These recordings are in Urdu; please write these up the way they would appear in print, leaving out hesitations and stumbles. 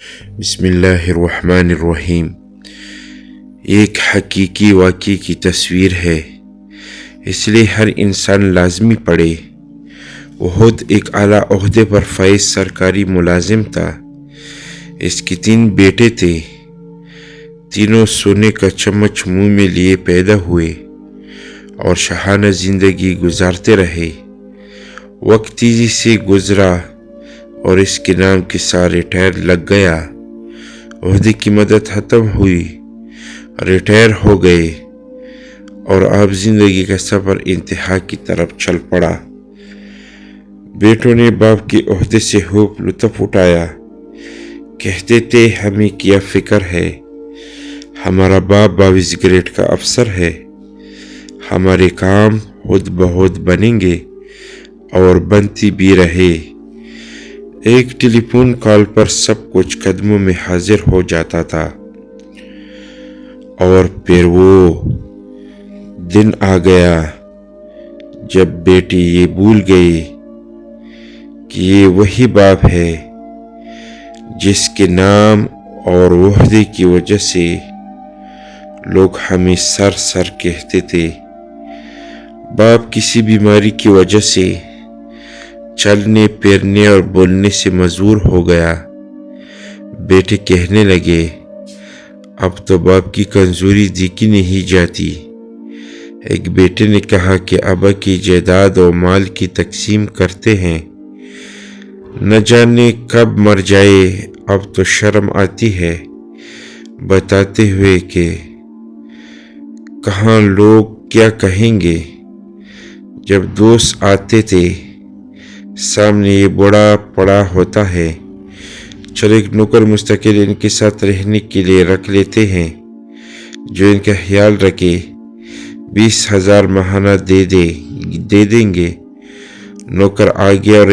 بسم اللہ الرحمن الرحیم۔ ایک حقیقی واقعے کی تصویر ہے، اس لیے ہر انسان لازمی پڑھے۔ احد ایک اعلیٰ عہدے پر فائز سرکاری ملازم تھا۔ اس کے 3 بیٹے تھے، تینوں سونے کا چمچ منہ میں لیے پیدا ہوئے اور شاہانہ زندگی گزارتے رہے۔ وقت تیزی سے گزرا اور اس کے نام کے ساتھ ریٹائر لگ گیا۔ عہدے کی مدت ختم ہوئی، ریٹائر ہو گئے اور اب زندگی کا سفر انتہا کی طرف چل پڑا۔ بیٹوں نے باپ کے عہدے سے خوب لطف اٹھایا، کہتے تھے ہمیں کیا فکر ہے، ہمارا باپ 22 گریڈ کا افسر ہے، ہمارے کام خود بخود بنیں گے اور بنتی بھی رہے۔ ایک ٹیلی فون کال پر سب کچھ قدموں میں حاضر ہو جاتا تھا۔ اور پھر وہ دن آ گیا جب بیٹے یہ بھول گئے کہ یہ وہی باپ ہے جس کے نام اور عہدے کی وجہ سے لوگ ہمیں سر کہتے تھے۔ باپ کسی بیماری کی وجہ سے چلنے پھرنے اور بولنے سے معذور ہو گیا۔ بیٹے کہنے لگے، اب تو باپ کی کمزوری دیکھی نہیں جاتی۔ ایک بیٹے نے کہا کہ ابا کی جائیداد و مال کی تقسیم کرتے ہیں، نہ جانے کب مر جائے، اب تو شرم آتی ہے بتاتے ہوئے کہ کہاں لوگ کیا کہیں گے۔ جب دوست آتے تھے سامنے یہ بڑا پڑا ہوتا ہے، چلو ایک نوکر مستقل ان کے ساتھ رہنے کے لیے رکھ لیتے ہیں جو ان کا خیال رکھے، 20,000 ماہانہ دے دیں گے۔ نوکر آ گیا اور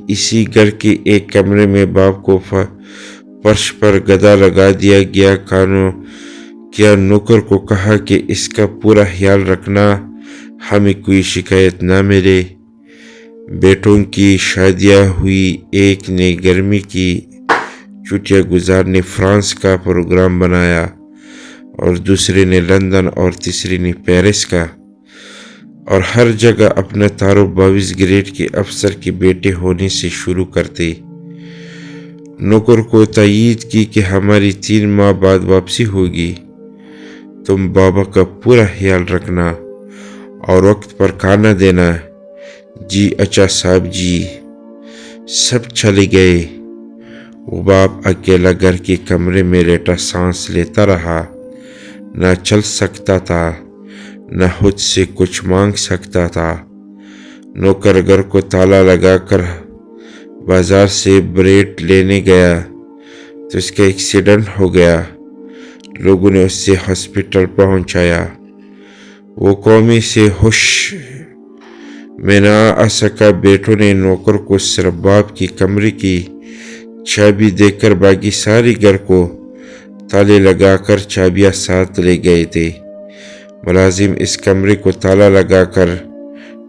اسی گھر کے ایک کمرے میں باپ کو فرش پر گدا لگا دیا گیا۔ کیا نوکر کو کہا کہ اس کا پورا خیال رکھنا، ہمیں کوئی شکایت نہ ملے۔ بیٹوں کی شادیاں ہوئی، ایک نے گرمی کی چھٹیاں گزارنے فرانس کا پروگرام بنایا اور دوسرے نے لندن اور تیسرے نے پیرس کا، اور ہر جگہ اپنا تعارف 22 گریڈ کے افسر کے بیٹے ہونے سے شروع کرتے۔ نوکر کو تائید کی کہ ہماری 3 ماہ بعد واپسی ہوگی، تم بابا کا پورا خیال رکھنا اور وقت پر کھانا دینا۔ جی اچھا صاحب جی۔ سب چلے گئے۔ وہ باپ اکیلا گھر کے کمرے میں لیٹا سانس لیتا رہا، نہ چل سکتا تھا، نہ خود سے کچھ مانگ سکتا تھا۔ نوکر گھر کو تالا لگا کر بازار سے بریڈ لینے گیا تو اس کا ایکسیڈنٹ ہو گیا۔ لوگوں نے اسے ہاسپٹل پہنچایا۔ وہ قومی سے ہوش میں نہ آ سکا۔ بیٹوں نے نوکر کو صرف باپ کی کمرے کی چابی دے کر باقی ساری گھر کو تالے لگا کر چابیاں ساتھ لے گئے تھے۔ ملازم اس کمرے کو تالا لگا کر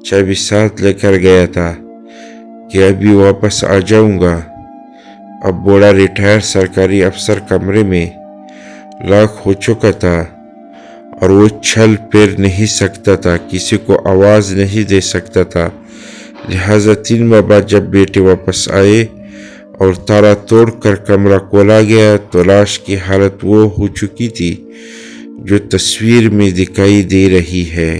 چابی ساتھ لے کر گیا تھا کہ ابھی واپس آ جاؤں گا۔ اب بوڑھا ریٹائر سرکاری افسر کمرے میں لاک ہو چکا تھا اور وہ چل پھر نہیں سکتا تھا، کسی کو آواز نہیں دے سکتا تھا۔ لہٰذا 3 ماہ بعد جب بیٹے واپس آئے اور تالا توڑ کر کمرہ کھولا گیا تو لاش کی حالت وہ ہو چکی تھی جو تصویر میں دکھائی دے رہی ہے۔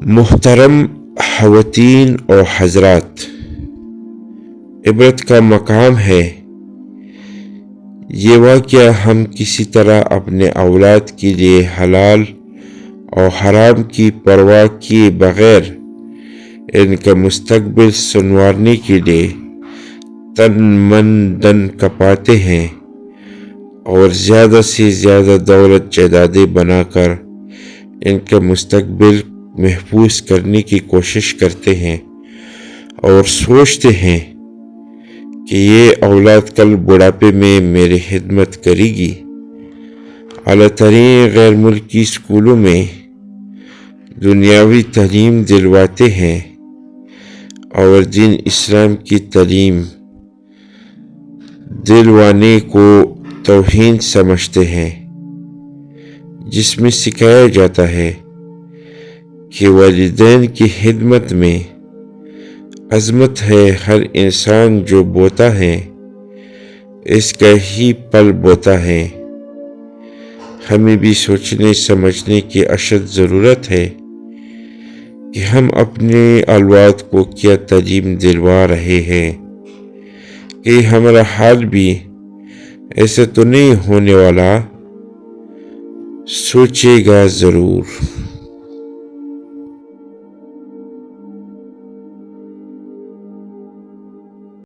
محترم خواتین اور حضرات، عبرت کا مقام ہے یہ واقعہ۔ ہم کسی طرح اپنے اولاد کے لیے حلال اور حرام کی پرواہ کیے بغیر ان کا مستقبل سنوارنے کے لیے تن من دن کپاتے ہیں اور زیادہ سے زیادہ دولت جائیدادیں بنا کر ان کا مستقبل محفوظ کرنے کی کوشش کرتے ہیں اور سوچتے ہیں کہ یہ اولاد کل بڑھاپے میں میری خدمت کرے گی۔ اعلیٰ ترین غیر ملکی اسکولوں میں دنیاوی تعلیم دلواتے ہیں اور دین اسلام کی تعلیم دلوانے کو توہین سمجھتے ہیں، جس میں سکھایا جاتا ہے کہ والدین کی خدمت میں عظمت ہے، ہر انسان جو بوتا ہے اس کا ہی پل بوتا ہے۔ ہمیں بھی سوچنے سمجھنے کی اشد ضرورت ہے کہ ہم اپنے اولاد کو کیا تعلیم دلوا رہے ہیں، کہ ہمارا حال بھی ایسا تو نہیں ہونے والا، سوچے گا ضرور۔